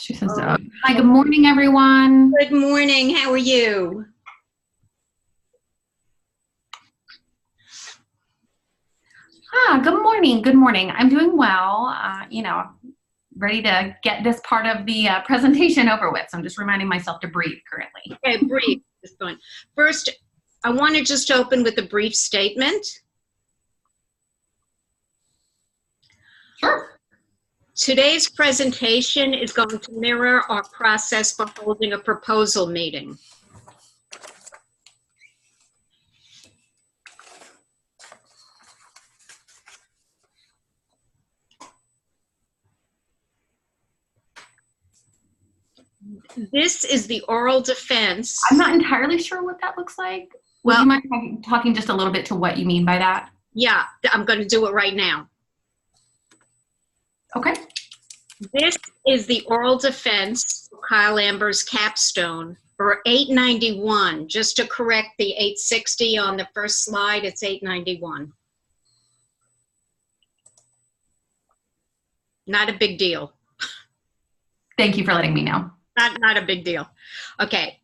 She says, Oh, hi, good morning, everyone. good morning. How are you? Good morning. Good morning. I'm doing well. Ready to get this part of the presentation over with. So I'm just reminding myself to breathe currently. Okay, brief. First, I want to just open with a brief statement. Sure. Today's presentation is going to mirror our process for holding a proposal meeting. This is the oral defense. I'm not entirely sure what that looks like. Would you mind talking just a little bit to what you mean by that? Yeah, I'm going to do it right now. Okay. This is the oral defense for Kyle Amber's capstone for 891. Just to correct the 860 on the first slide, it's 891. Not a big deal. Thank you for letting me know. Not a big deal. Okay.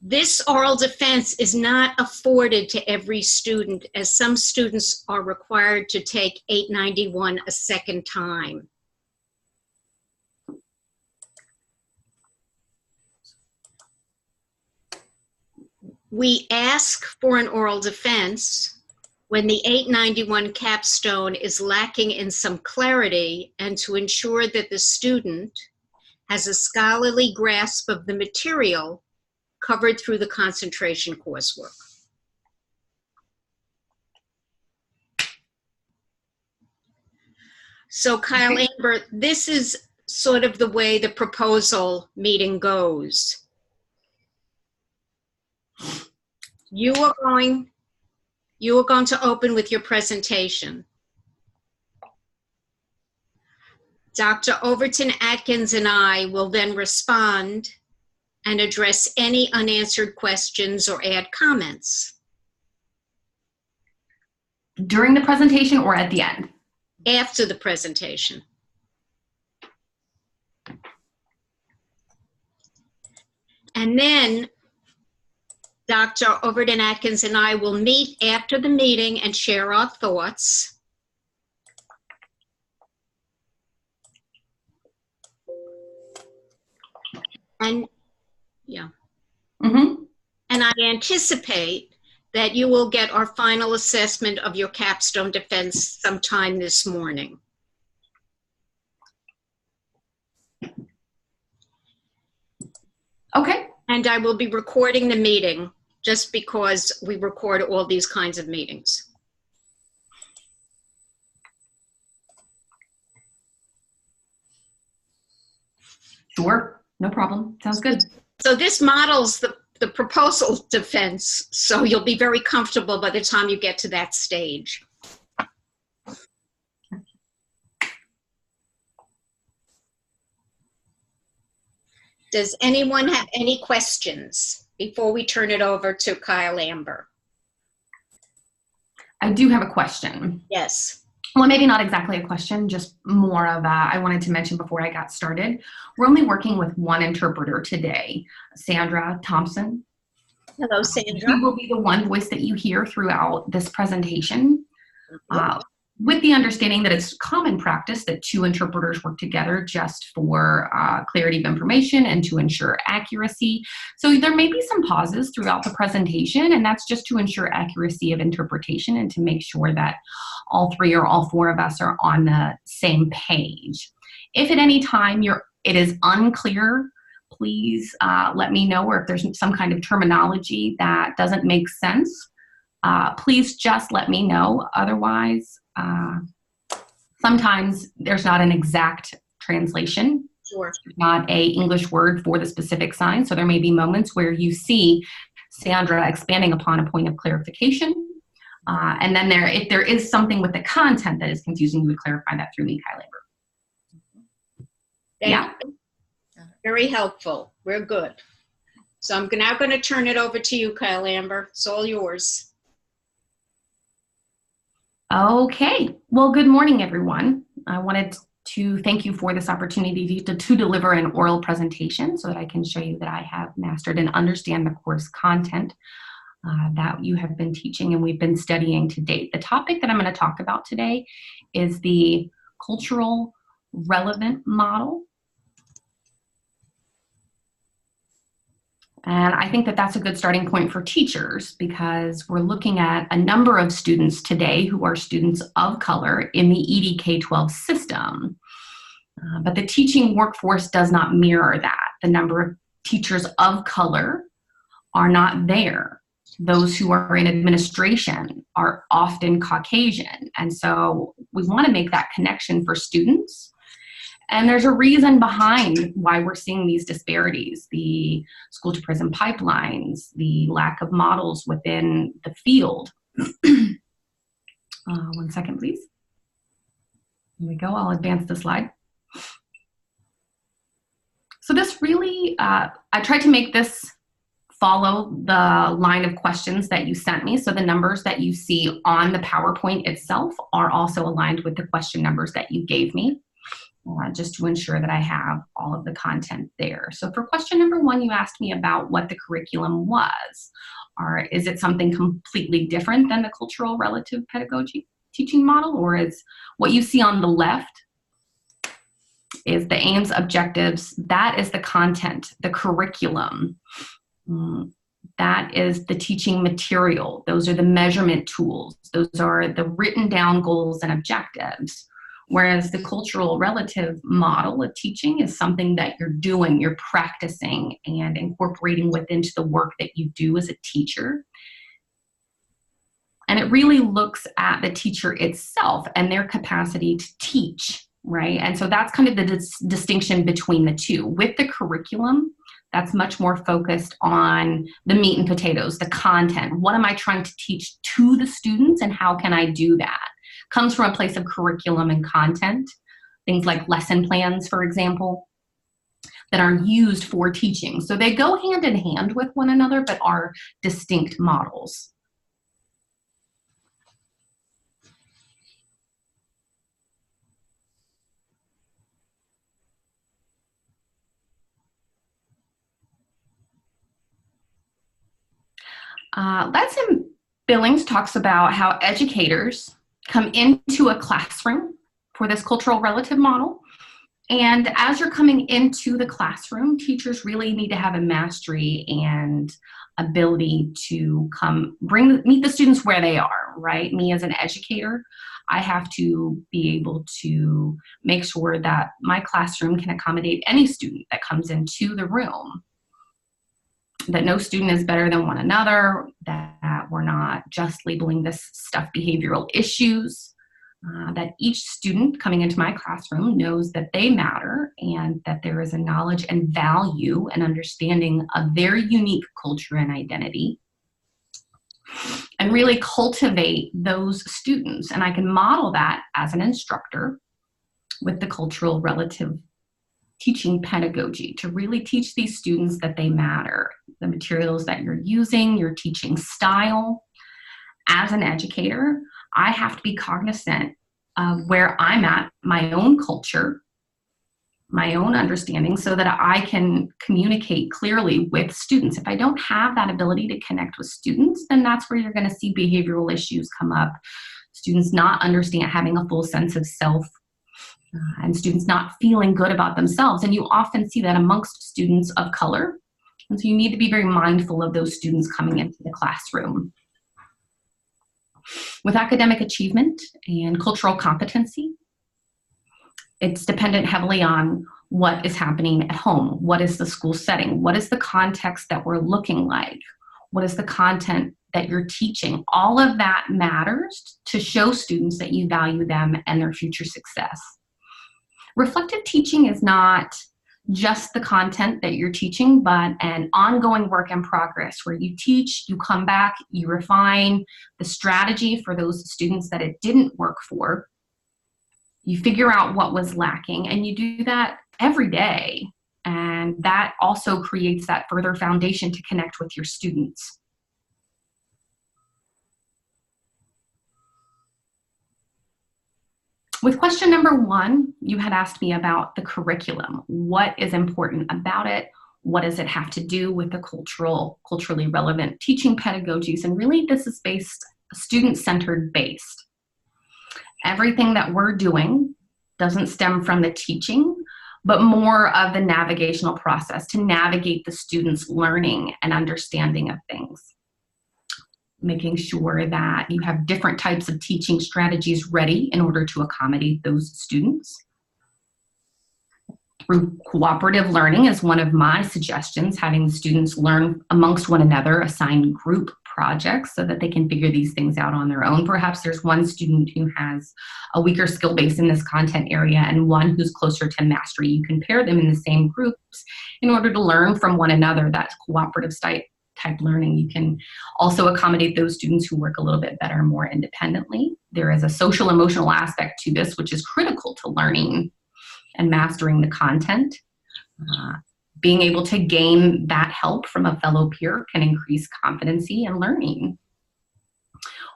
This oral defense is not afforded to every student, as some students are required to take 891 a second time. We ask for an oral defense when the 891 capstone is lacking in some clarity and to ensure that the student has a scholarly grasp of the material covered through the concentration coursework. So Kyle Amber, this is sort of the way the proposal meeting goes. You are going to open with your presentation. Dr. Overton Atkins and I will then respond and address any unanswered questions or add comments. During the presentation or at the end? After the presentation. And then Dr. Overton Atkins and I will meet after the meeting and share our thoughts. And yeah. Mm-hmm. And I anticipate that you will get our final assessment of your capstone defense sometime this morning. Okay. And I will be recording the meeting just because we record all these kinds of meetings. Sure. No problem. Sounds good. So this models the proposal defense, so you'll be very comfortable by the time you get to that stage. Does anyone have any questions before we turn it over to Kyle Amber? I do have a question. Yes. Well, maybe not exactly a question, just more of a, I wanted to mention before I got started. We're only working with one interpreter today, Sandra Thompson. Hello, Sandra. She will be the one voice that you hear throughout this presentation. With the understanding that it's common practice that two interpreters work together just for clarity of information and to ensure accuracy. So there may be some pauses throughout the presentation, and that's just to ensure accuracy of interpretation and to make sure that all three or all four of us are on the same page. If at any time it is unclear, please let me know, or if there's some kind of terminology that doesn't make sense, please just let me know. Otherwise, sometimes there's not an exact translation. Sure. Not a English word for the specific sign. So there may be moments where you see Sandra expanding upon a point of clarification. And then if there is something with the content that is confusing, you would clarify that through me, Kyle Amber. Yeah. Very helpful. We're good. So I'm now going to turn it over to you, Kyle Amber. It's all yours. Okay. Well, good morning, everyone. I wanted to thank you for this opportunity to deliver an oral presentation so that I can show you that I have mastered and understand the course content that you have been teaching and we've been studying to date. The topic that I'm going to talk about today is the cultural relevant model. And I think that that's a good starting point for teachers because we're looking at a number of students today who are students of color in the ED K-12 system. But the teaching workforce does not mirror that. The number of teachers of color are not there. Those who are in administration are often Caucasian. And so we want to make that connection for students. And there's a reason behind why we're seeing these disparities, the school to prison pipelines, the lack of models within the field. 1 second, please. Here we go, I'll advance the slide. So this really, I tried to make this follow the line of questions that you sent me. So the numbers that you see on the PowerPoint itself are also aligned with the question numbers that you gave me. Just to ensure that I have all of the content there. So for question number 1, you asked me about what the curriculum was. Or is it something completely different than the cultural relative pedagogy teaching model? Or is what you see on the left is the aims, objectives, that is the content, the curriculum. That is the teaching material. Those are the measurement tools. Those are the written down goals and objectives. Whereas the cultural relative model of teaching is something that you're doing, you're practicing and incorporating within the work that you do as a teacher. And it really looks at the teacher itself and their capacity to teach, right? And so that's kind of the distinction between the two. With the curriculum, that's much more focused on the meat and potatoes, the content. What am I trying to teach to the students and how can I do that? Comes from a place of curriculum and content, things like lesson plans, for example, that are used for teaching. So they go hand in hand with one another, but are distinct models. Lesson Billings talks about how educators come into a classroom for this cultural relative model. And as you're coming into the classroom, teachers really need to have a mastery and ability to meet the students where they are, right? Me as an educator, I have to be able to make sure that my classroom can accommodate any student that comes into the room, that no student is better than one another, that we're not just labeling this stuff behavioral issues, that each student coming into my classroom knows that they matter and that there is a knowledge and value and understanding of their unique culture and identity, and really cultivate those students. And I can model that as an instructor with the cultural relative teaching pedagogy to really teach these students that they matter, the materials that you're using, your teaching style. As an educator, I have to be cognizant of where I'm at, my own culture, my own understanding, so that I can communicate clearly with students. If I don't have that ability to connect with students, then that's where you're going to see behavioral issues come up. Students not having a full sense of self, and students not feeling good about themselves. And you often see that amongst students of color. And so you need to be very mindful of those students coming into the classroom. With academic achievement and cultural competency, it's dependent heavily on what is happening at home. What is the school setting? What is the context that we're looking like? What is the content that you're teaching? All of that matters to show students that you value them and their future success. Reflective teaching is not just the content that you're teaching, but an ongoing work in progress where you teach, you come back, you refine the strategy for those students that it didn't work for. You figure out what was lacking, and you do that every day. And that also creates that further foundation to connect with your students. With question number 1, you had asked me about the curriculum. What is important about it? What does it have to do with the culturally relevant teaching pedagogies? And really, this is student-centered based. Everything that we're doing doesn't stem from the teaching, but more of the navigational process to navigate the students' learning and understanding of things. Making sure that you have different types of teaching strategies ready in order to accommodate those students. Through cooperative learning is one of my suggestions, having the students learn amongst one another, assign group projects so that they can figure these things out on their own. Perhaps there's one student who has a weaker skill base in this content area and one who's closer to mastery. You can pair them in the same groups in order to learn from one another. That's cooperative type learning. You can also accommodate those students who work a little bit better, more independently. There is a social emotional aspect to this, which is critical to learning and mastering the content. Being able to gain that help from a fellow peer can increase competency in learning.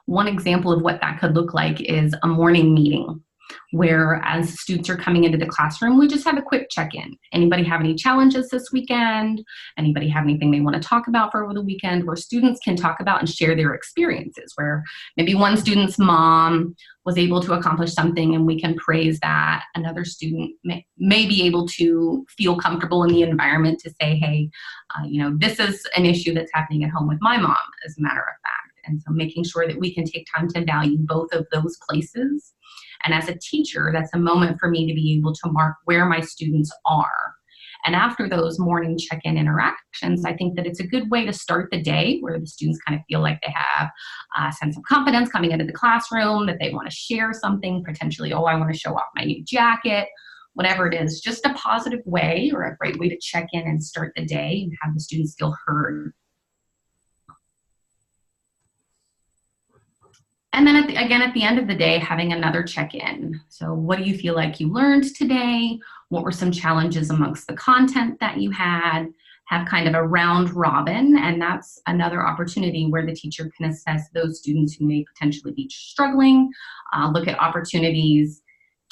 One example of what that could look like is a morning meeting, where as students are coming into the classroom, we just have a quick check-in. Anybody have any challenges this weekend? Anybody have anything they want to talk about for over the weekend? Where students can talk about and share their experiences, where maybe one student's mom was able to accomplish something and we can praise that. Another student may be able to feel comfortable in the environment to say, hey, this is an issue that's happening at home with my mom, as a matter of fact. And so making sure that we can take time to value both of those places. And as a teacher, that's a moment for me to be able to mark where my students are. And after those morning check-in interactions, I think that it's a good way to start the day where the students kind of feel like they have a sense of confidence coming into the classroom, that they want to share something, potentially, oh, I want to show off my new jacket, whatever it is, just a positive way or a great way to check in and start the day and have the students feel heard. And then again, at the end of the day, having another check-in. So what do you feel like you learned today? What were some challenges amongst the content that you had? Have kind of a round robin, and that's another opportunity where the teacher can assess those students who may potentially be struggling, look at opportunities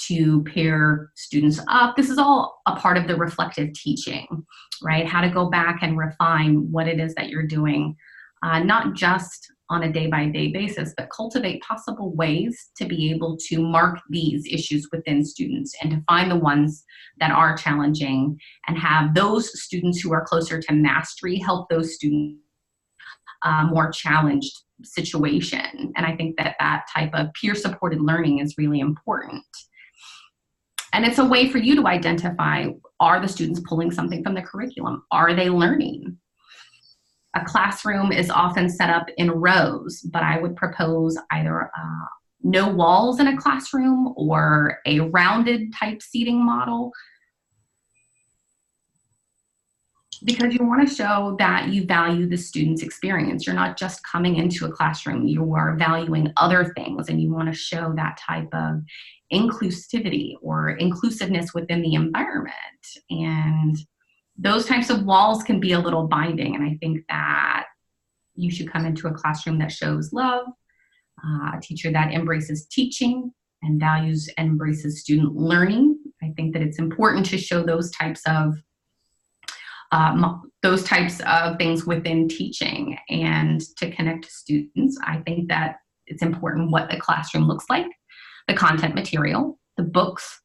to pair students up. This is all a part of the reflective teaching, right? How to go back and refine what it is that you're doing, not just on a day-by-day basis, but cultivate possible ways to be able to mark these issues within students and to find the ones that are challenging and have those students who are closer to mastery help those students more challenged situation. And I think that that type of peer-supported learning is really important. And it's a way for you to identify, are the students pulling something from the curriculum? Are they learning? A classroom is often set up in rows, but I would propose either no walls in a classroom or a rounded type seating model, because you want to show that you value the student's experience. You're not just coming into a classroom, you are valuing other things, and you want to show that type of inclusivity or inclusiveness within the environment. And those types of walls can be a little binding, and I think that you should come into a classroom that shows love, a teacher that embraces teaching and values and embraces student learning. I think that it's important to show those types of things within teaching and to connect to students. I think that it's important what the classroom looks like, the content material, the books,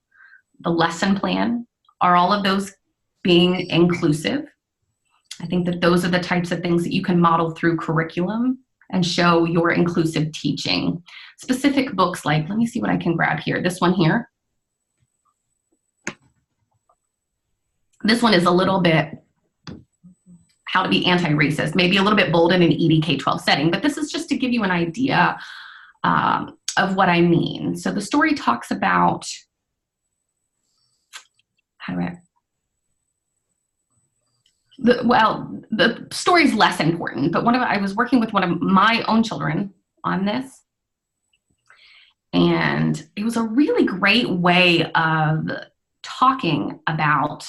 the lesson plan. Are all of those being inclusive? I think that those are the types of things that you can model through curriculum and show your inclusive teaching. Specific books like, let me see what I can grab here. This one here. This one is a little bit how to be anti-racist, maybe a little bit bold in an ED K-12 setting, but this is just to give you an idea of what I mean. So the story talks about, the story's less important, but I was working with one of my own children on this, and it was a really great way of talking about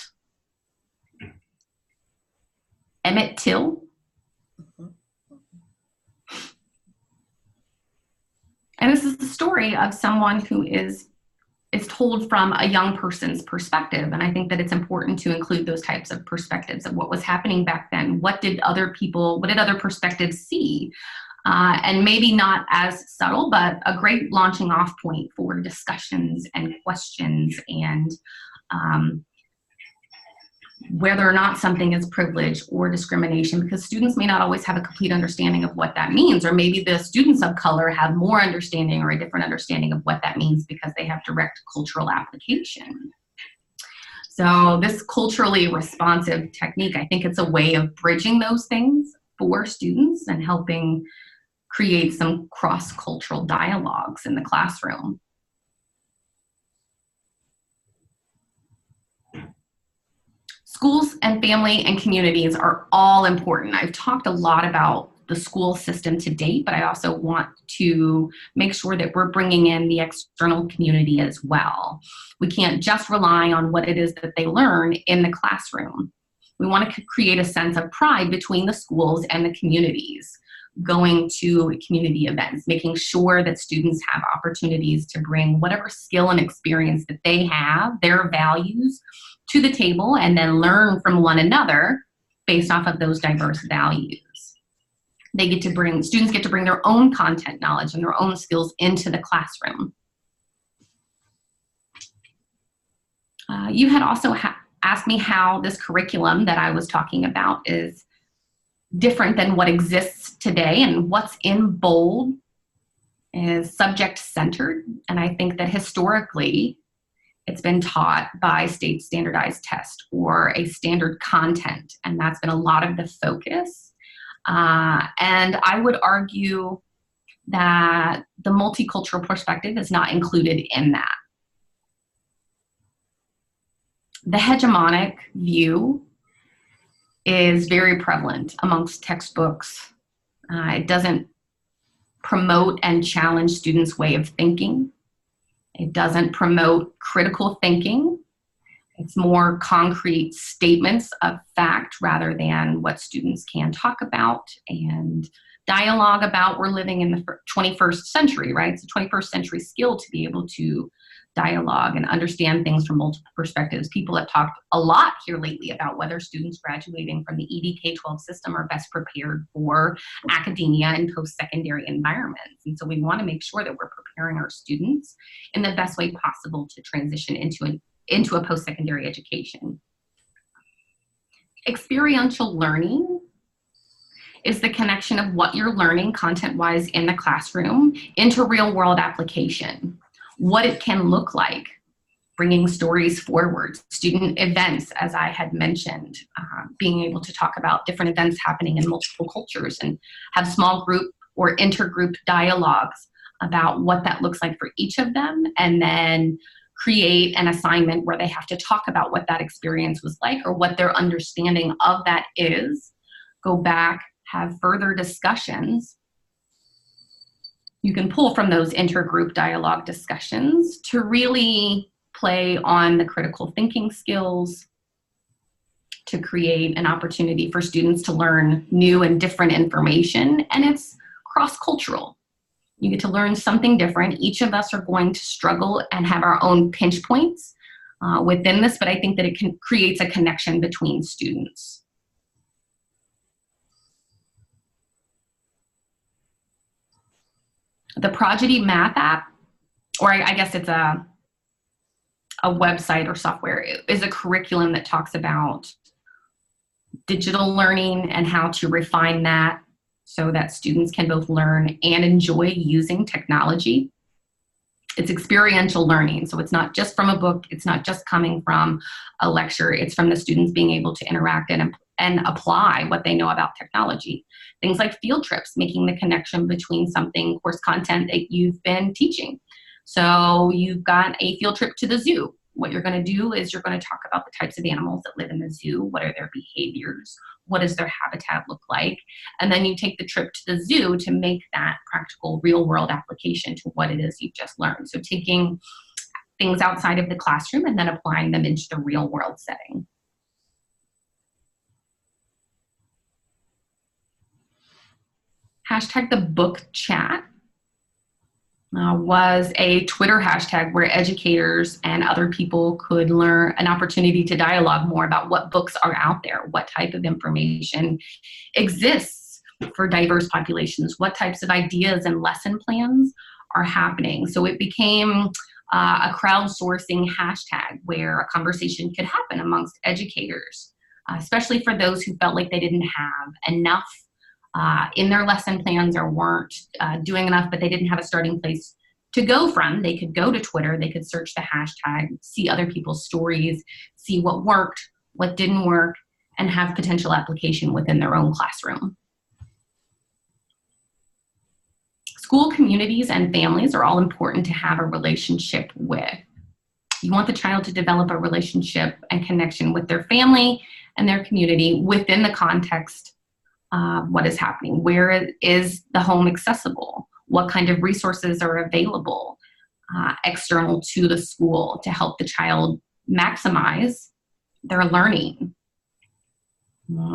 Emmett Till. And this is the story of someone who is is told from a young person's perspective. And I think that it's important to include those types of perspectives of what was happening back then. What did other perspectives see? And maybe not as subtle, but a great launching off point for discussions and questions, and whether or not something is privilege or discrimination, because students may not always have a complete understanding of what that means, or maybe the students of color have more understanding or a different understanding of what that means because they have direct cultural application. So this culturally responsive technique, I think it's a way of bridging those things for students and helping create some cross-cultural dialogues in the classroom. Schools and family and communities are all important. I've talked a lot about the school system to date, but I also want to make sure that we're bringing in the external community as well. We can't just rely on what it is that they learn in the classroom. We want to create a sense of pride between the schools and the communities, going to community events, making sure that students have opportunities to bring whatever skill and experience that they have, their values, to the table, and then learn from one another based off of those diverse values. Students get to bring their own content knowledge and their own skills into the classroom. You had also asked me how this curriculum that I was talking about is different than what exists today, and what's in bold is subject-centered, and I think that historically it's been taught by state standardized test or a standard content, and that's been a lot of the focus. And I would argue that the multicultural perspective is not included in that. The hegemonic view is very prevalent amongst textbooks. It doesn't promote and challenge students' way of thinking. It doesn't promote critical thinking. It's more concrete statements of fact rather than what students can talk about and dialogue about. We're living in the 21st century, right? It's a 21st century skill to be able to dialogue and understand things from multiple perspectives. People have talked a lot here lately about whether students graduating from the ED K-12 system are best prepared for academia and post-secondary environments. And so we want to make sure that we're preparing our students in the best way possible to transition into a post-secondary education. Experiential learning is the connection of what you're learning content-wise in the classroom into real-world application. What it can look like, bringing stories forward, student events, as I had mentioned, being able to talk about different events happening in multiple cultures and have small group or intergroup dialogues about what that looks like for each of them, and then create an assignment where they have to talk about what that experience was like or what their understanding of that is, go back, have further discussions. You can pull from those intergroup dialogue discussions to really play on the critical thinking skills, to create an opportunity for students to learn new and different information, and it's cross-cultural. You get to learn something different. Each of us are going to struggle and have our own pinch points within this, but I think that it creates a connection between students. The Prodigy Math app, or I guess it's a website or software, is a curriculum that talks about digital learning and how to refine that so that students can both learn and enjoy using technology. It's experiential learning, so it's not just from a book, it's not just coming from a lecture, it's from the students being able to interact and apply what they know about technology. Things like field trips, making the connection between something, course content that you've been teaching. So you've got a field trip to the zoo. What you're going to do is you're going to talk about the types of animals that live in the zoo. What are their behaviors? What does their habitat look like? And then you take the trip to the zoo to make that practical real world application to what it is you've just learned. So taking things outside of the classroom and then applying them into the real world setting. Hashtag the book chat. was a Twitter hashtag where educators and other people could learn an opportunity to dialogue more about what books are out there, what type of information exists for diverse populations, what types of ideas and lesson plans are happening. So it became a crowdsourcing hashtag where a conversation could happen amongst educators, especially for those who felt like they didn't have enough in their lesson plans or weren't doing enough, but they didn't have a starting place to go from. They could go to Twitter, they could search the hashtag, see other people's stories, see what worked, what didn't work, and have potential application within their own classroom. School communities and families are all important to have a relationship with. You want the child to develop a relationship and connection with their family and their community within the context what is happening. Where is the home accessible? What kind of resources are available external to the school to help the child maximize their learning?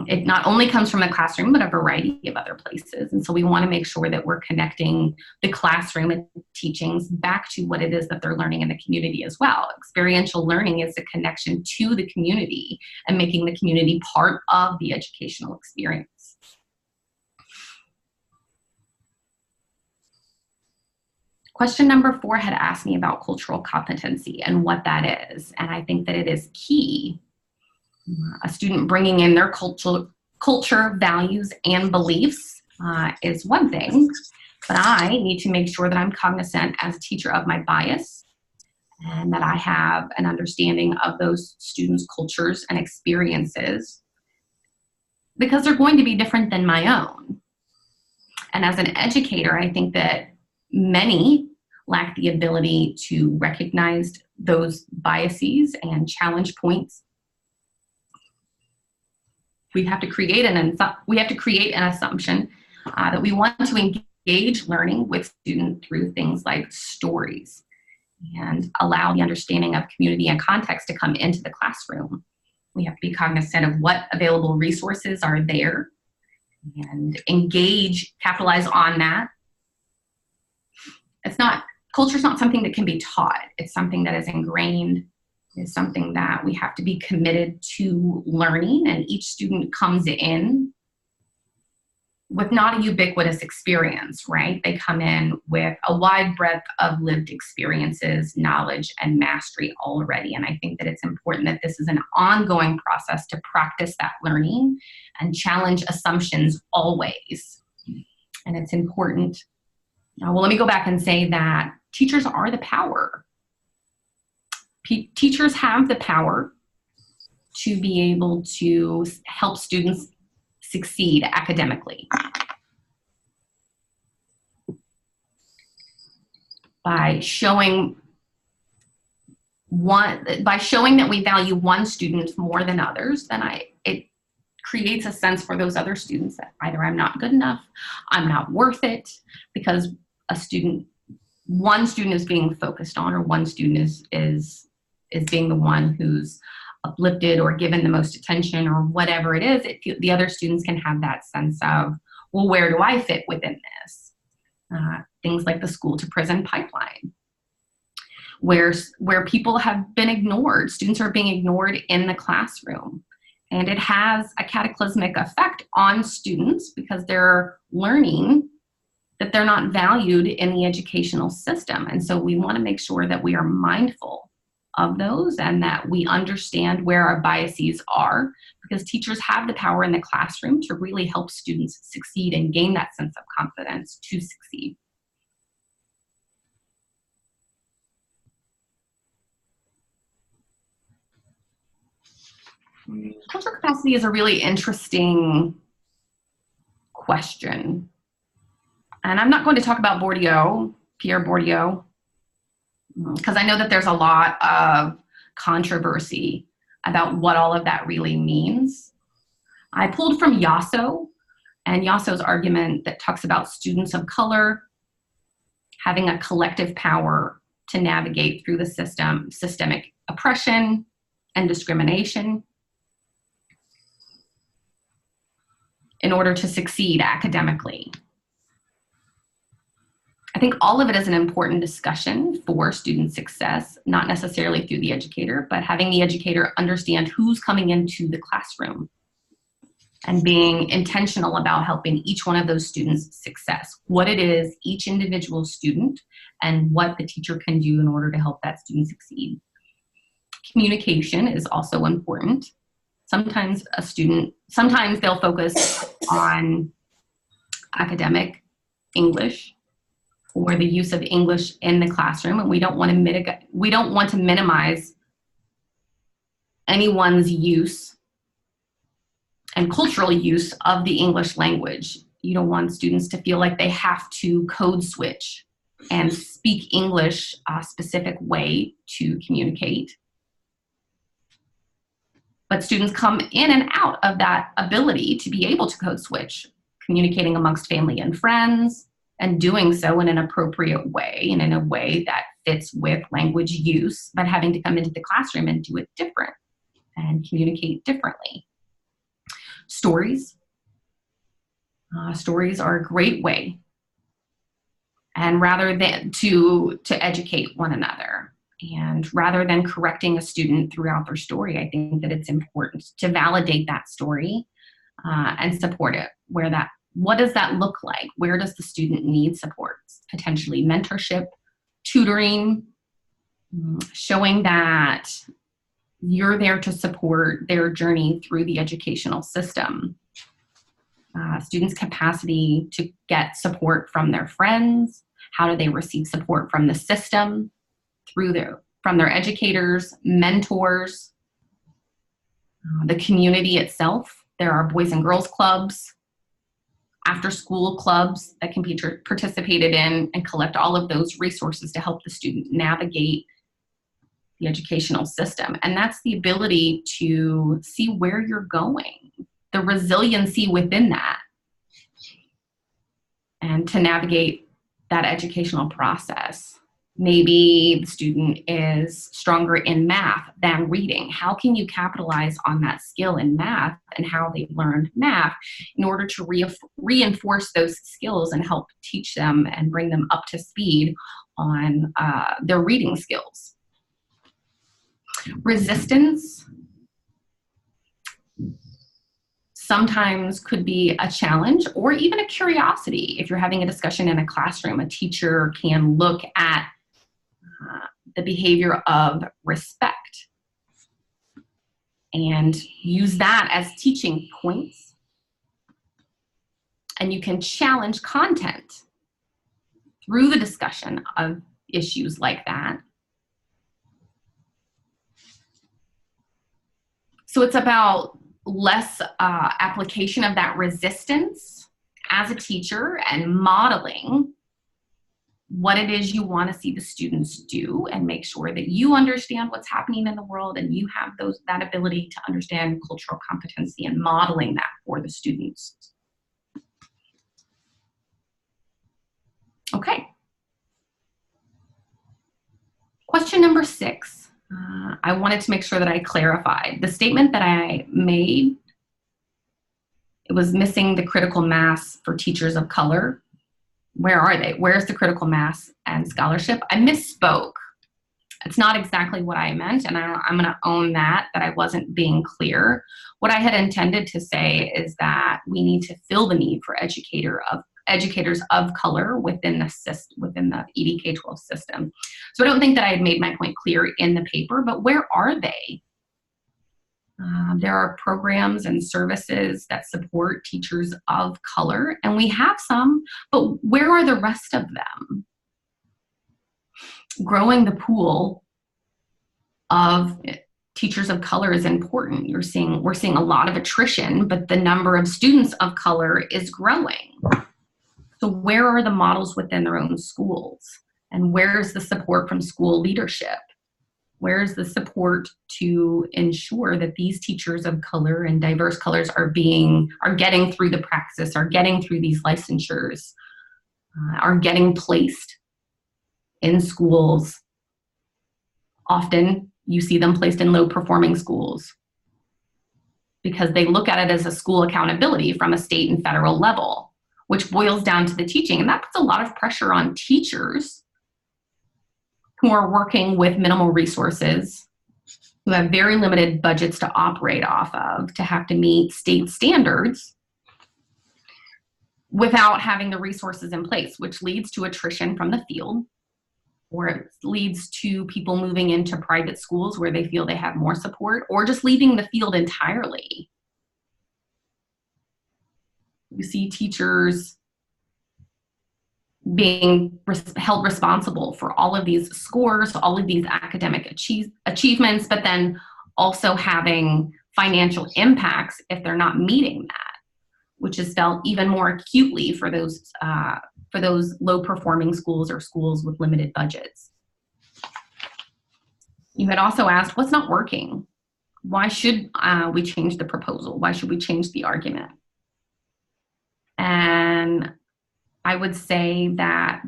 It not only comes from the classroom, but a variety of other places. And so we want to make sure that we're connecting the classroom and teachings back to what it is that they're learning in the community as well. Experiential learning is a connection to the community and making the community part of the educational experience. Question number 4 had asked me about cultural competency and what that is. And I think that it is key. A student bringing in their culture, values, and beliefs is one thing, but I need to make sure that I'm cognizant as a teacher of my bias and that I have an understanding of those students' cultures and experiences because they're going to be different than my own. And as an educator, I think that many lack the ability to recognize those biases and challenge points. We have to create an assumption that we want to engage learning with students through things like stories and allow the understanding of community and context to come into the classroom. We have to be cognizant of what available resources are there and engage, capitalize on that. Culture is not something that can be taught. It's something that is ingrained. It's something that we have to be committed to learning, and each student comes in with not a ubiquitous experience, right? They come in with a wide breadth of lived experiences, knowledge, and mastery already. And I think that it's important that this is an ongoing process to practice that learning and challenge assumptions always. And it's important. Well, let me go back and say that teachers are the power. Teachers have the power to be able to help students succeed academically. By showing that we value one student more than others, then it creates a sense for those other students that either I'm not good enough, I'm not worth it, because one student is being focused on, or one student is being the one who's uplifted or given the most attention or whatever it is. The other students can have that sense of, well, where do I fit within this? Things like the school to prison pipeline, where people have been ignored. Students are being ignored in the classroom. And it has a cataclysmic effect on students because they're learning that they're not valued in the educational system. And so we want to make sure that we are mindful of those and that we understand where our biases are, because teachers have the power in the classroom to really help students succeed and gain that sense of confidence to succeed. Cultural capacity is a really interesting question. And I'm not going to talk about Bourdieu, Pierre Bourdieu, because I know that there's a lot of controversy about what all of that really means. I pulled from Yasso, and Yasso's argument that talks about students of color having a collective power to navigate through the systemic oppression and discrimination in order to succeed academically. I think all of it is an important discussion for student success, not necessarily through the educator, but having the educator understand who's coming into the classroom and being intentional about helping each one of those students' success, what it is each individual student and what the teacher can do in order to help that student succeed. Communication is also important. Sometimes they'll focus on academic English or the use of English in the classroom, and we don't want to minimize anyone's use and cultural use of the English language. You don't want students to feel like they have to code switch and speak English a specific way to communicate. But students come in and out of that ability to be able to code switch, communicating amongst family and friends, and doing so in an appropriate way and in a way that fits with language use, but having to come into the classroom and do it different and communicate differently. Stories. Stories are a great way, and rather than to educate one another. And rather than correcting a student throughout their story, I think that it's important to validate that story and support it. What does that look like? Where does the student need support? Potentially mentorship, tutoring, showing that you're there to support their journey through the educational system. Students' capacity to get support from their friends. How do they receive support from the system? From their educators, mentors, the community itself. There are boys and girls clubs, after-school clubs that can be participated in, and collect all of those resources to help the student navigate the educational system. And that's the ability to see where you're going, the resiliency within that, and to navigate that educational process. Maybe the student is stronger in math than reading. How can you capitalize on that skill in math and how they've learned math in order to reinforce those skills and help teach them and bring them up to speed on their reading skills? Resistance sometimes could be a challenge or even a curiosity. If you're having a discussion in a classroom, a teacher can look at the behavior of respect and use that as teaching points. And you can challenge content through the discussion of issues like that. So it's about less application of that resistance as a teacher and modeling what it is you want to see the students do, and make sure that you understand what's happening in the world and you have that ability to understand cultural competency and modeling that for the students. Okay. Question number 6. I wanted to make sure that I clarified. The statement that I made, it was missing the critical mass for teachers of color. Where are they? Where's the critical mass and scholarship? I misspoke. It's not exactly what I meant, and I'm going to own that I wasn't being clear. What I had intended to say is that we need to fill the need for educators of color within the ED K-12 system. So I don't think that I had made my point clear in the paper, but where are they? There are programs and services that support teachers of color, and we have some, but where are the rest of them? Growing the pool of teachers of color is important. We're seeing a lot of attrition, but the number of students of color is growing. So where are the models within their own schools? And where's the support from school leadership? Where's the support to ensure that these teachers of color and diverse colors are getting through the praxis, are getting through these licensures, are getting placed in schools? Often you see them placed in low-performing schools because they look at it as a school accountability from a state and federal level. which boils down to the teaching. And that puts a lot of pressure on teachers who are working with minimal resources, who have very limited budgets to operate off of, to have to meet state standards without having the resources in place, which leads to attrition from the field, or it leads to people moving into private schools where they feel they have more support, or just leaving the field entirely. You see teachers being held responsible for all of these scores, all of these academic achievements, but then also having financial impacts if they're not meeting that, which is felt even more acutely for those low-performing schools or schools with limited budgets. You had also asked, what's not working? Why should we change the proposal? Why should we change the argument? And I would say that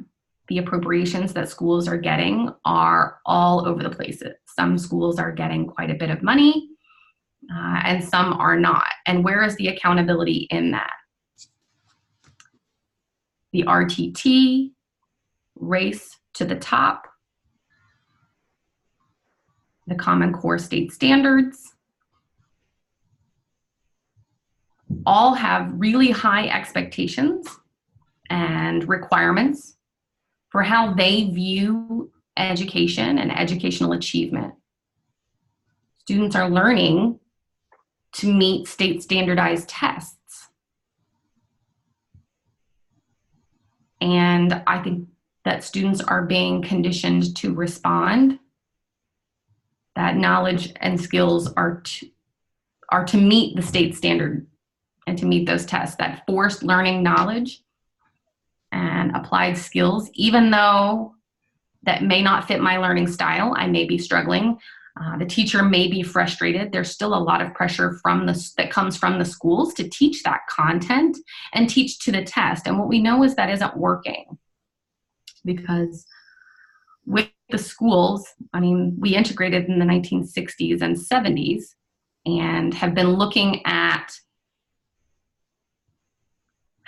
the appropriations that schools are getting are all over the place. Some schools are getting quite a bit of money, and some are not. And where is the accountability in that? The RTT, Race to the Top, the Common Core state standards, all have really high expectations and requirements for how they view education and educational achievement. Students are learning to meet state standardized tests. And I think that students are being conditioned to respond, that knowledge and skills are to meet the state standard and to meet those tests, that forced learning knowledge and applied skills, even though that may not fit my learning style, I may be struggling, the teacher may be frustrated, there's still a lot of pressure that comes from the schools to teach that content and teach to the test. And what we know is that isn't working, because with the schools, I mean, we integrated in the 1960s and 70s and have been looking at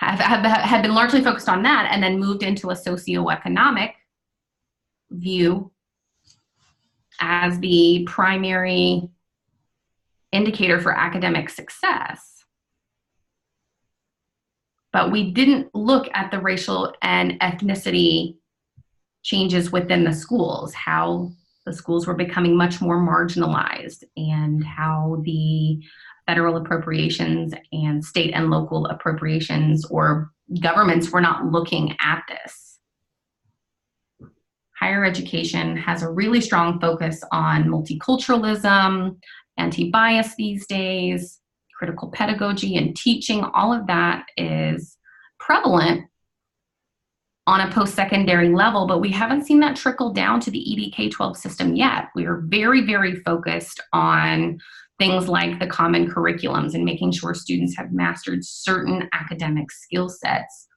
have been largely focused on that, and then moved into a socioeconomic view as the primary indicator for academic success. But we didn't look at the racial and ethnicity changes within the schools, how the schools were becoming much more marginalized, and how the federal appropriations and state and local appropriations or governments were not looking at this. Higher education has a really strong focus on multiculturalism, anti-bias these days, critical pedagogy and teaching. All of that is prevalent on a post-secondary level, but we haven't seen that trickle down to the ED K-12 system yet. We are very, very focused on things like the common curriculums and making sure students have mastered certain academic skill sets,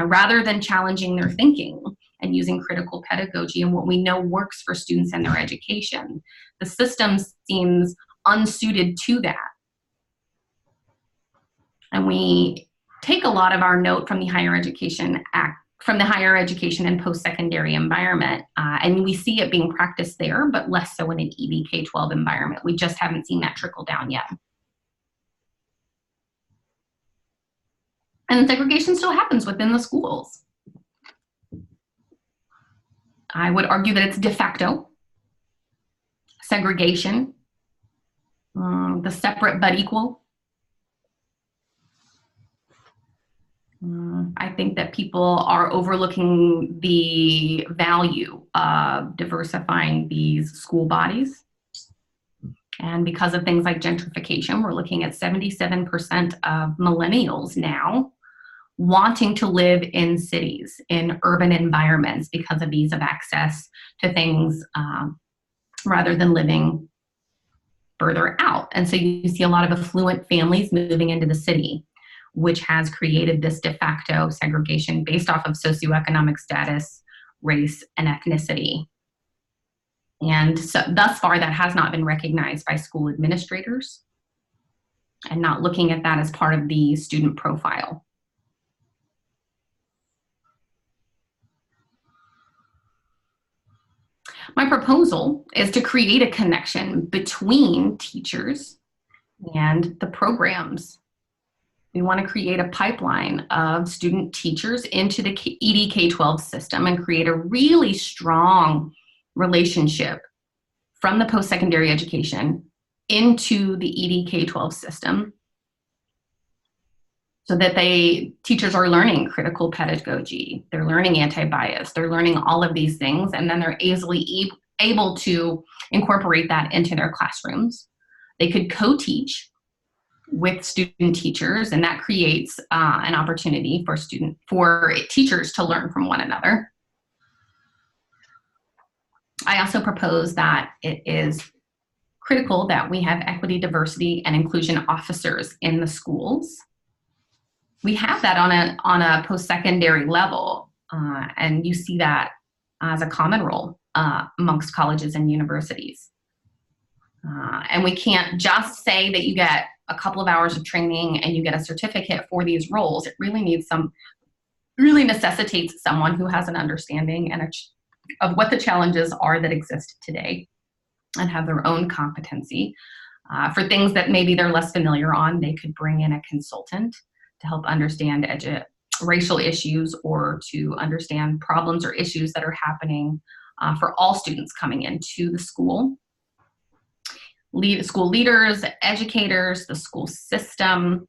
rather than challenging their thinking and using critical pedagogy and what we know works for students and their education. The system seems unsuited to that. And we take a lot of our note from the Higher Education Act, from the higher education and post-secondary environment, and we see it being practiced there, but less so in an ED K-12 environment. We just haven't seen that trickle down yet. And segregation still happens within the schools. I would argue that it's de facto segregation, the separate but equal. I think that people are overlooking the value of diversifying these school bodies. And because of things like gentrification, we're looking at 77% of millennials now wanting to live in cities, in urban environments, because of ease of access to things rather than living further out. And so you see a lot of affluent families moving into the city, which has created this de facto segregation based off of socioeconomic status, race, and ethnicity. And so thus far, that has not been recognized by school administrators and not looking at that as part of the student profile. My proposal is to create a connection between teachers and the programs. We want to create a pipeline of student teachers into the ED K-12 system and create a really strong relationship from the post-secondary education into the ED K-12 system, so that teachers are learning critical pedagogy, they're learning anti-bias, they're learning all of these things, and then they're easily able to incorporate that into their classrooms. They could co-teach with student teachers, and that creates an opportunity for teachers to learn from one another. I also propose that it is critical that we have equity, diversity, and inclusion officers in the schools. We have that on a post-secondary level, and you see that as a common role amongst colleges and universities. And we can't just say that you get a couple of hours of training and you get a certificate for these roles. It really necessitates someone who has an understanding of what the challenges are that exist today and have their own competency. For things that maybe they're less familiar on, they could bring in a consultant to help understand racial issues, or to understand problems or issues that are happening for all students coming into the school. School leaders, educators, the school system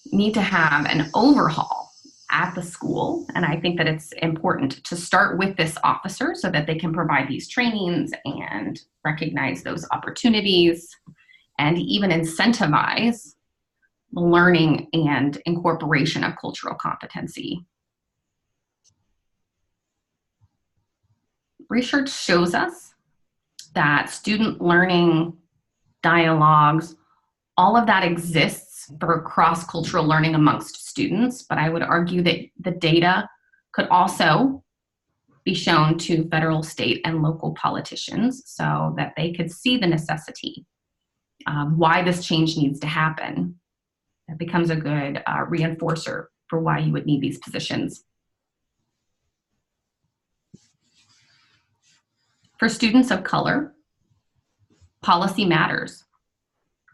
need to have an overhaul at the school. And I think that it's important to start with this officer so that they can provide these trainings and recognize those opportunities and even incentivize the learning and incorporation of cultural competency. Research shows us that student learning, dialogues, all of that exists for cross-cultural learning amongst students, but I would argue that the data could also be shown to federal, state, and local politicians so that they could see the necessity of why this change needs to happen. That becomes a good reinforcer for why you would need these positions. For students of color, policy matters.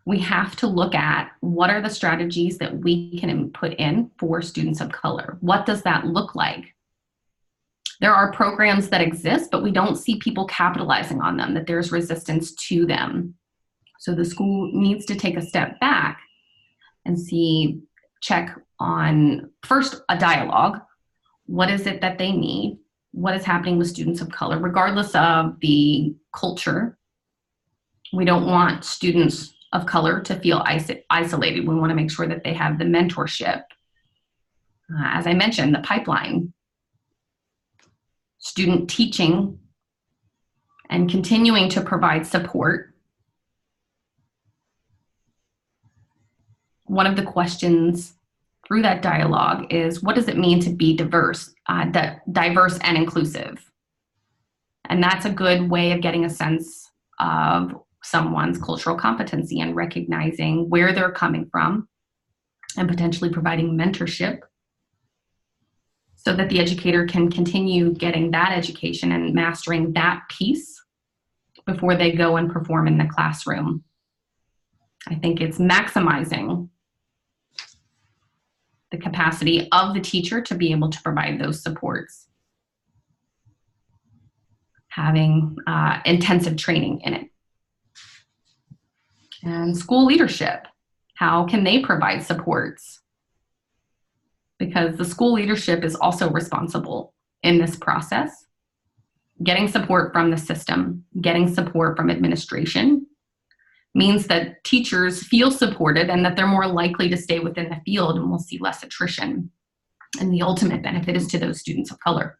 We have to look at what are the strategies that we can put in for students of color. What does that look like? There are programs that exist, but we don't see people capitalizing on them, that there's resistance to them. So the school needs to take a step back and check on first a dialogue. What is it that they need? What is happening with students of color, regardless of the culture? We don't want students of color to feel isolated. We want to make sure that they have the mentorship. As I mentioned, the pipeline, student teaching, and continuing to provide support. One of the questions through that dialogue is, what does it mean to be diverse and inclusive? And that's a good way of getting a sense of someone's cultural competency and recognizing where they're coming from and potentially providing mentorship so that the educator can continue getting that education and mastering that piece before they go and perform in the classroom. I think it's maximizing the capacity of the teacher to be able to provide those supports. Having intensive training in it. And school leadership, how can they provide supports? Because the school leadership is also responsible in this process. Getting support from the system, getting support from administration, means that teachers feel supported and that they're more likely to stay within the field, and we'll see less attrition. And the ultimate benefit is to those students of color.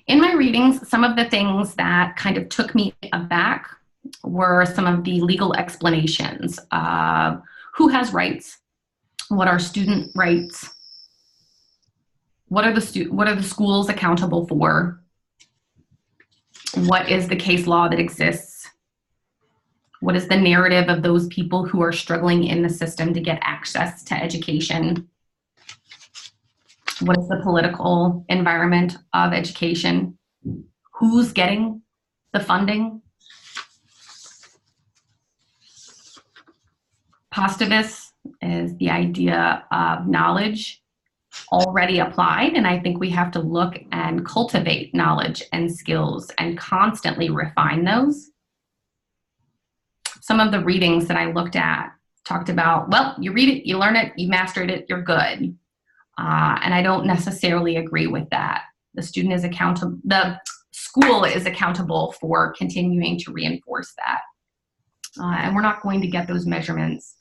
In my readings, some of the things that kind of took me aback were some of the legal explanations of who has rights, what are student rights, what are the schools accountable for, what is the case law that exists, What is the narrative of those people who are struggling in the system to get access to education? What is the political environment of education? Who's getting the funding? Positivist is the idea of knowledge already applied, and I think we have to look and cultivate knowledge and skills and constantly refine those. Some of the readings that I looked at talked about, well, you read it, you learn it, you mastered it, you're good. And I don't necessarily agree with that. The student is accountable, the school is accountable for continuing to reinforce that. And we're not going to get those measurements,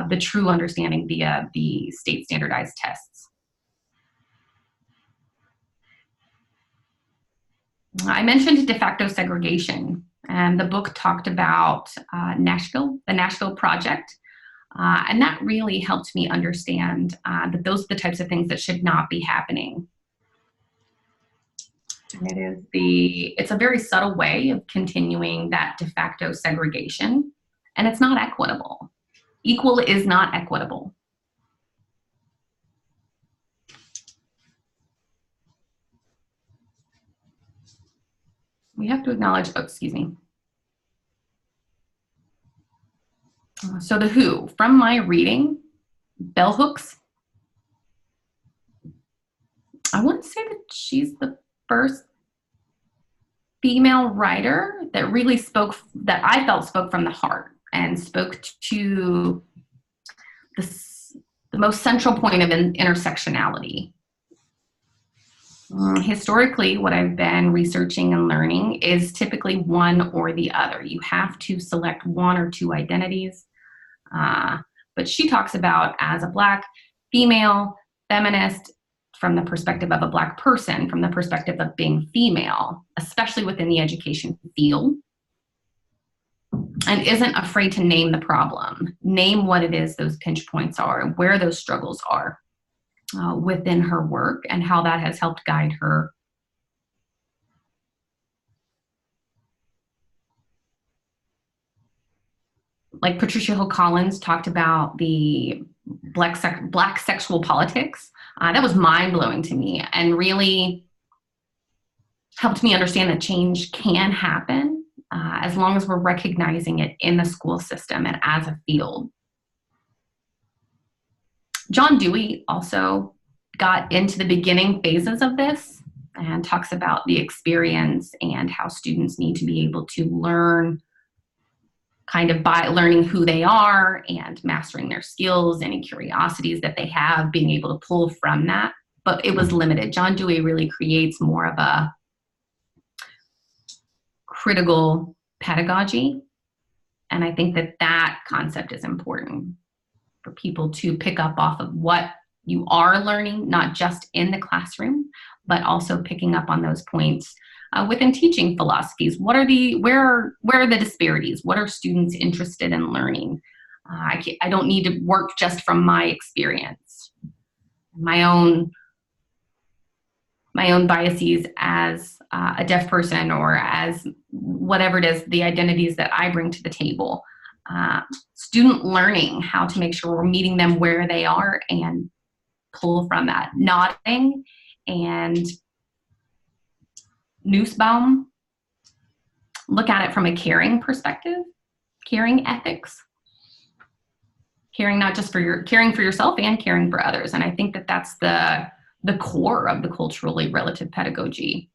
the true understanding via the state standardized tests. I mentioned de facto segregation, and the book talked about Nashville, the Nashville Project, and that really helped me understand that those are the types of things that should not be happening. And it's a very subtle way of continuing that de facto segregation, and it's not equitable. Equal is not equitable. We have to acknowledge, oh, excuse me. So the WHO, from my reading, bell hooks. I want to say that she's the first female writer that really spoke, that I felt spoke from the heart and spoke to the most central point of intersectionality. Historically, what I've been researching and learning is typically one or the other. You have to select one or two identities. But she talks about as a Black female feminist from the perspective of a Black person, from the perspective of being female, especially within the education field, and isn't afraid to name the problem, name what it is those pinch points are, where those struggles are. Within her work and how that has helped guide her. Like Patricia Hill Collins talked about the Black sexual politics. That was mind-blowing to me and really helped me understand that change can happen as long as we're recognizing it in the school system and as a field. John Dewey also got into the beginning phases of this and talks about the experience and how students need to be able to learn kind of by learning who they are and mastering their skills, any curiosities that they have, being able to pull from that. But it was limited. John Dewey really creates more of a critical pedagogy. And I think that that concept is important for people to pick up off of what you are learning, not just in the classroom, but also picking up on those points within teaching philosophies. Where are the disparities? What are students interested in learning? I don't need to work just from my experience, my own biases as a deaf person or as whatever it is, the identities that I bring to the table. Student learning, how to make sure we're meeting them where they are and pull from that. Nodding and Nussbaum look at it from a caring perspective, caring ethics, caring not just for caring for yourself and caring for others. And I think that that's the core of the culturally relative pedagogy.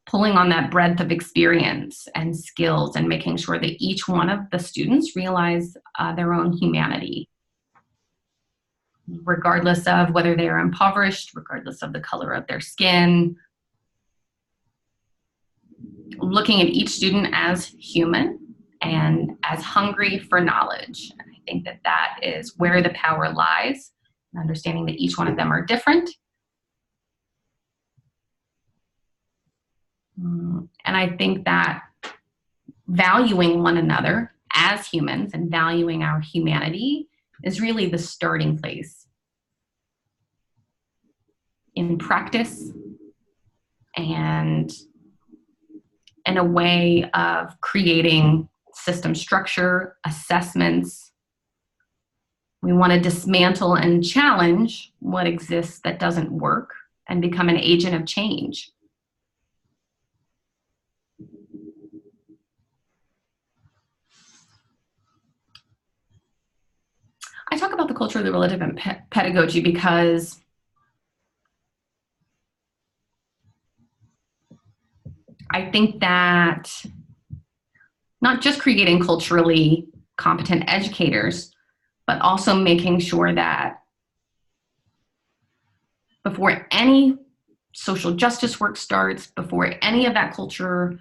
Pulling on that breadth of experience and skills and making sure that each one of the students realize their own humanity, regardless of whether they are impoverished, regardless of the color of their skin. Looking at each student as human and as hungry for knowledge. And I think that that is where the power lies, understanding that each one of them are different. And I think that valuing one another as humans and valuing our humanity is really the starting place in practice and in a way of creating system structure, assessments. We want to dismantle and challenge what exists that doesn't work and become an agent of change. I talk about the culturally relevant pedagogy because I think that not just creating culturally competent educators, but also making sure that before any social justice work starts, before any of that culturally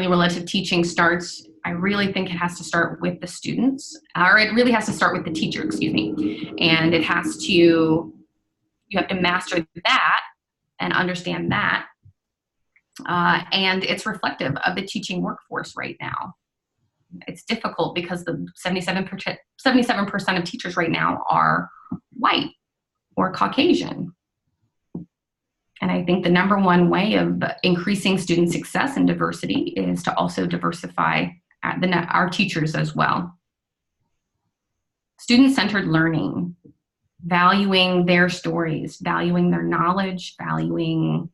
relative teaching starts, I really think it has to start with the students, or it really has to start with the teacher, excuse me. And it has to, you have to master that and understand that. And it's reflective of the teaching workforce right now. It's difficult because the 77% of teachers right now are white or Caucasian. And I think the number one way of increasing student success and diversity is to also diversify our teachers as well. Student-centered learning, valuing their stories, valuing their knowledge, valuing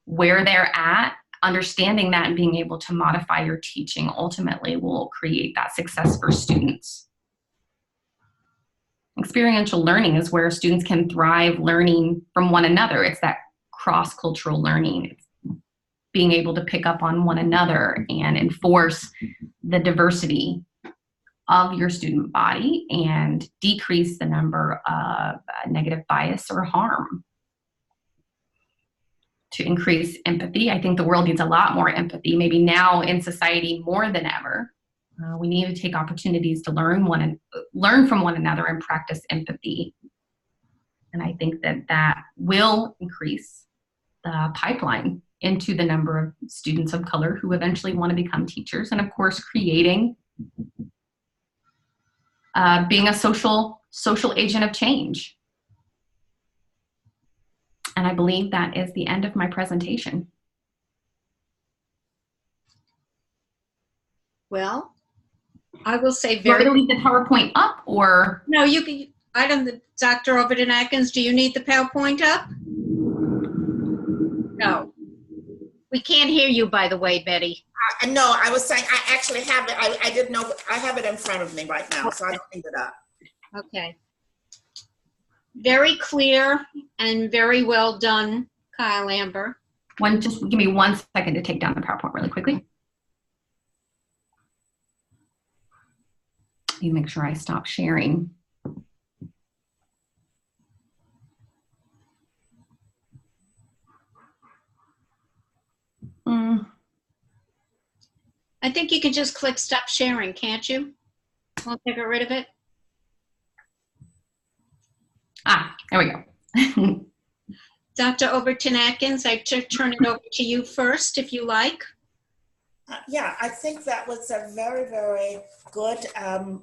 where they're at, understanding that and being able to modify your teaching ultimately will create that success for students. Experiential learning is where students can thrive learning from one another. It's that cross-cultural learning. It's being able to pick up on one another and enforce the diversity of your student body and decrease the number of negative bias or harm. To increase empathy, I think the world needs a lot more empathy, maybe now in society more than ever. We need to take opportunities to learn from one another and practice empathy. And I think that will increase the pipeline into the number of students of color who eventually want to become teachers. And of course, creating, being a social agent of change. And I believe that is the end of my presentation. Well, I will say Do you want me to leave the PowerPoint up or? No, you can, I don't, Dr. Overton-Atkins, do you need the PowerPoint up? No. We can't hear you, by the way, Betty. No, I was saying I actually have it. I didn't know. I have it in front of me right now, so I don't need it up. Okay. Very clear and very well done, Kyle Amber. Just give me 1 second to take down the PowerPoint really quickly. Let me make sure I stop sharing. I think you can just click stop sharing, can't you? Won't they get rid of it? There we go. Dr. Overton-Atkins, I turn it over to you first, if you like. Yeah, I think that was a very, very good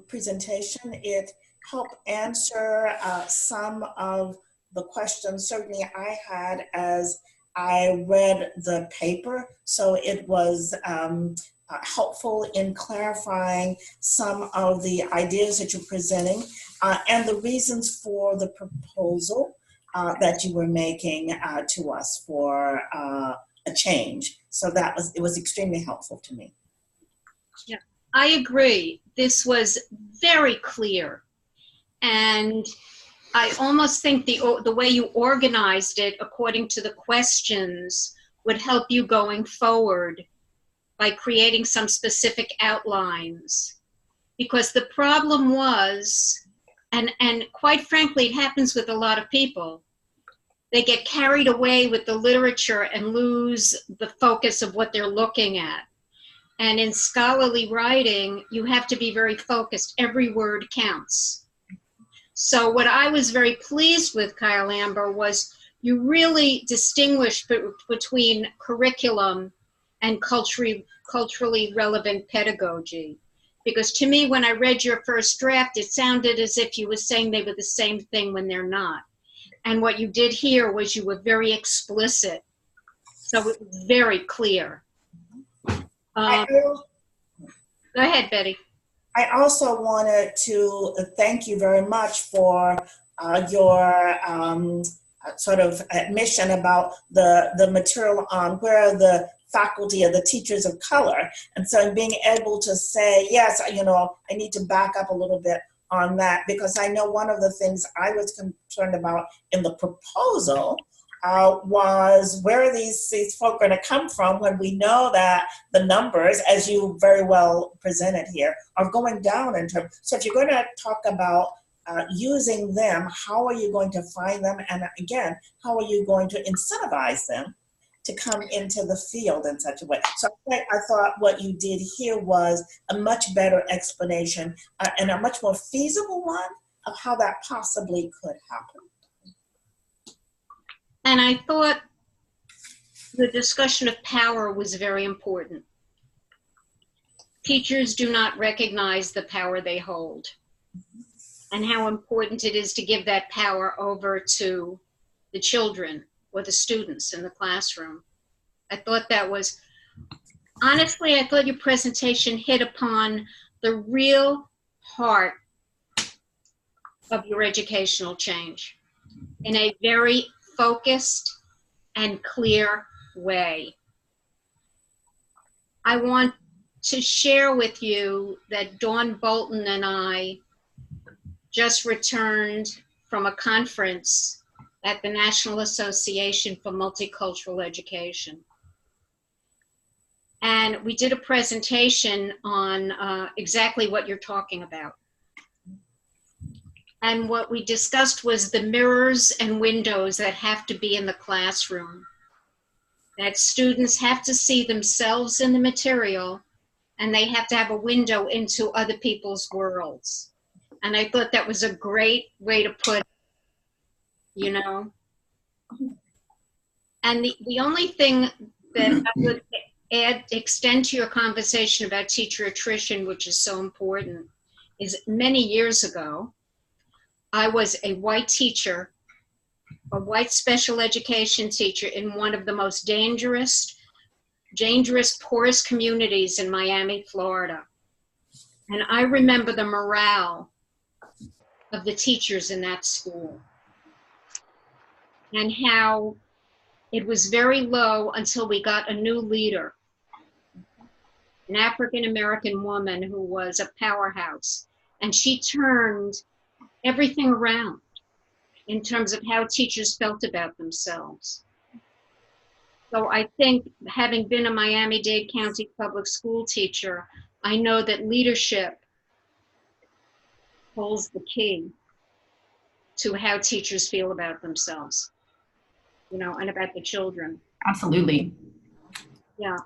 presentation. It helped answer some of the questions certainly I had as I read the paper. So it was helpful in clarifying some of the ideas that you're presenting and the reasons for the proposal that you were making to us for a change. So it was extremely helpful to me. Yeah, I agree. This was very clear. And I almost think the way you organized it according to the questions would help you going forward by creating some specific outlines. Because the problem was, and quite frankly, it happens with a lot of people, they get carried away with the literature and lose the focus of what they're looking at. And in scholarly writing, you have to be very focused. Every word counts. So what I was very pleased with, Kyle Amber, was you really distinguished between curriculum and culturally relevant pedagogy. Because to me, when I read your first draft, it sounded as if you were saying they were the same thing when they're not. And what you did here was you were very explicit. So it was very clear. I, Go ahead, Betty. I also wanted to thank you very much for your sort of admission about the material on where the faculty or the teachers of color. And so being able to say, yes, you know, I need to back up a little bit on that, because I know one of the things I was concerned about in the proposal was where are these folk going to come from when we know that the numbers, as you very well presented here, are going down in terms. So if you're going to talk about using them, how are you going to find them? And again, how are you going to incentivize them to come into the field in such a way? So I thought what you did here was a much better explanation and a much more feasible one of how that possibly could happen. And I thought the discussion of power was very important. Teachers do not recognize the power they hold and how important it is to give that power over to the children or the students in the classroom. I thought that was, honestly, I thought your presentation hit upon the real heart of your educational change in a very focused and clear way. I want to share with you that Dawn Bolton and I just returned from a conference at the National Association for Multicultural Education. And we did a presentation on exactly what you're talking about. And what we discussed was the mirrors and windows that have to be in the classroom. That students have to see themselves in the material, and they have to have a window into other people's worlds. And I thought that was a great way to put it, you know. And the only thing that I would extend to your conversation about teacher attrition, which is so important, is many years ago, I was a white teacher, a white special education teacher in one of the most dangerous, poorest communities in Miami, Florida. And I remember the morale of the teachers in that school and how it was very low until we got a new leader, an African-American woman who was a powerhouse. And she turned everything around in terms of how teachers felt about themselves. So I think, having been a Miami-Dade County public school teacher, I know that leadership holds the key to how teachers feel about themselves, you know, and about the children. Absolutely. Yeah.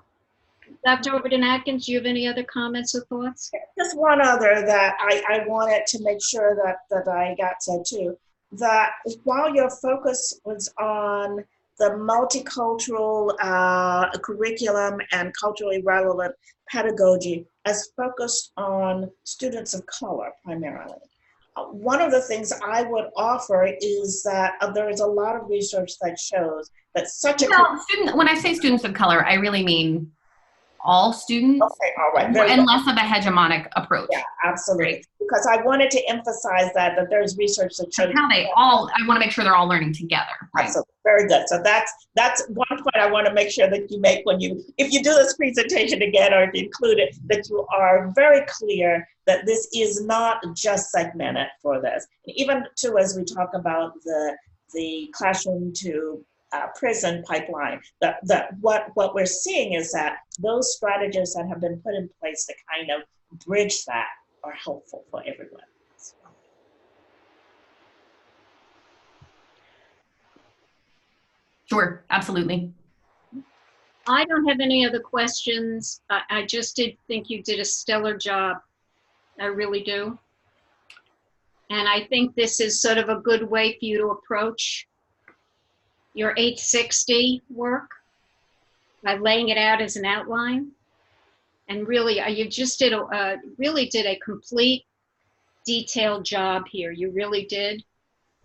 Dr. Overton-Atkins, do you have any other comments or thoughts? Just one other that I wanted to make sure that I got said too, that while your focus was on the multicultural curriculum and culturally relevant pedagogy as focused on students of color primarily, one of the things I would offer is that there is a lot of research that shows that such a... When I say students of color, I really mean all students. Okay, all right. And less of a hegemonic approach. Yeah, absolutely. Right. Because I wanted to emphasize that there's research that shows how they all, I want to make sure they're all learning together. Right? Absolutely. Very good. So that's one point I want to make sure that you make when you, if you do this presentation again, or if you include it, that you are very clear that this is not just segmented for this. And even too, as we talk about the classroom to prison pipeline, that what we're seeing is that those strategies that have been put in place to kind of bridge that are helpful for everyone. Sure, absolutely. I don't have any other questions. I just did think you did a stellar job. I really do. And I think this is sort of a good way for you to approach your 860 work by laying it out as an outline. And really, you just did really did a complete, detailed job here. You really did.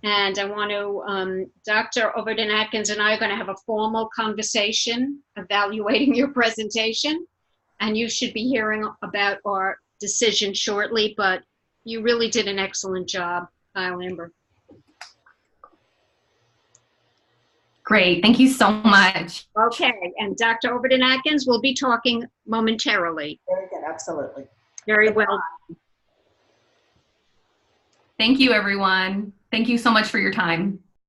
And I want to, Dr. Overton-Atkins and I are going to have a formal conversation evaluating your presentation. and you should be hearing about our decision shortly, but you really did an excellent job, Kyle Amber. Great. Thank you so much. Okay, and Dr. Overton Atkins will be talking momentarily. Very good, absolutely. Very well. Thank you, everyone. Thank you so much for your time.